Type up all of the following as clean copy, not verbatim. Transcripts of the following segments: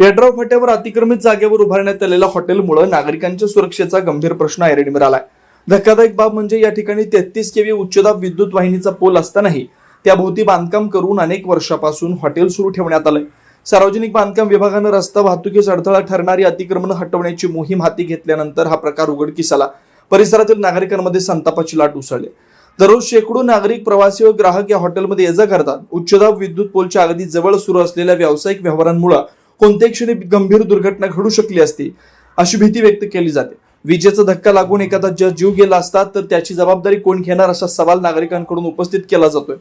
येड्राव फाट्यावर अतिक्रमित जागेवर उभारण्यात आलेल्या हॉटेलमुळे नागरिकांच्या सुरक्षेचा गंभीर प्रश्न ऐरणीवर आलाय। धक्कादायक बाब म्हणजे या ठिकाणी 33 केव्ही उच्चदाब विद्युत वाहिनीचा पोल असतानाही त्याभोवती बांधकाम करून अनेक वर्षापासून हॉटेल सुरू ठेवण्यात आलंय। सार्वजनिक बांधकाम विभागानं रस्ता वाहतुकीस अडथळा ठरणारी अतिक्रमण हटवण्याची मोहीम हाती घेतल्यानंतर हा प्रकार उघडकीस आला। परिसरातील नागरिकांमध्ये संतापाची लाट उसळली। दररोज शेकडो नागरिक, प्रवासी व ग्राहक या हॉटेलमध्ये ये जा करतात। उच्चदाब विद्युत पोलच्या अगदी जवळ सुरू असलेल्या व्यावसायिक व्यवहारांमुळे कोणत्याही क्षणी गंभीर दुर्घटना घडू शकली असती अशी भीती व्यक्त केली जाते। विजेचा धक्का लागून एखादा जीव गेला असता तर त्याची जबाबदारी कोण घेणार असा सवाल नागरिकांकडून उपस्थित केला जातोय।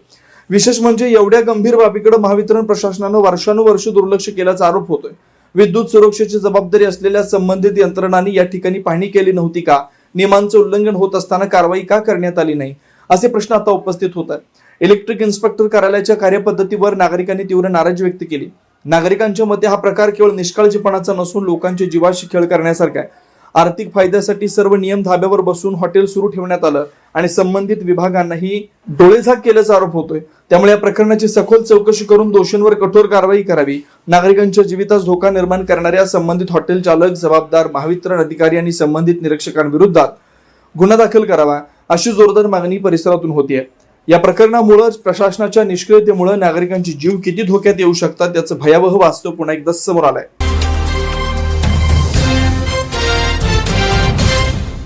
विशेष म्हणजे एवढ्या गंभीर बाबीकडे महावितरण प्रशासनानं वर्षानुवर्ष दुर्लक्ष केल्याचा आरोप होतोय। विद्युत सुरक्षेची जबाबदारी असलेल्या संबंधित यंत्रणांनी या ठिकाणी पाहणी केली नव्हती का? नियमांचं उल्लंघन होत असताना कारवाई का करण्यात आली नाही असे प्रश्न आता उपस्थित होत आहेत। इलेक्ट्रिक इन्स्पेक्टर कार्यालयाच्या कार्यपद्धतीवर नागरिकांनी तीव्र नाराजी व्यक्त केली। नागरिकांच्या मते हा प्रकार केवळ निष्काळजीपणाचा नसून लोकांच्या जीवाशी खेळ करण्यासारखा आहे। आर्थिक फायद्यासाठी सर्व नियम धाब्यावर बसून हॉटेल सुरू ठेवण्यात आलं आणि संबंधित विभागांनाही डोळेझाक केल्याचा आरोप होतोय। त्यामुळे या प्रकरणाची सखोल चौकशी करून दोषींवर कठोर कारवाई करावी। नागरिकांच्या जीवितास धोका निर्माण करणाऱ्या संबंधित हॉटेल चालक, जबाबदार महावितरण अधिकारी आणि संबंधित निरीक्षकांविरोधात गुन्हा दाखल करावा अशी जोरदार मागणी परिसरातून होतीये। या प्रकरणामुळे प्रशासनाच्या निष्क्रियतेमुळे नागरिकांचे जीव किती धोक्यात येऊ शकतात याचं भयावह वास्तव पुन्हा एकदा समोर आलंय।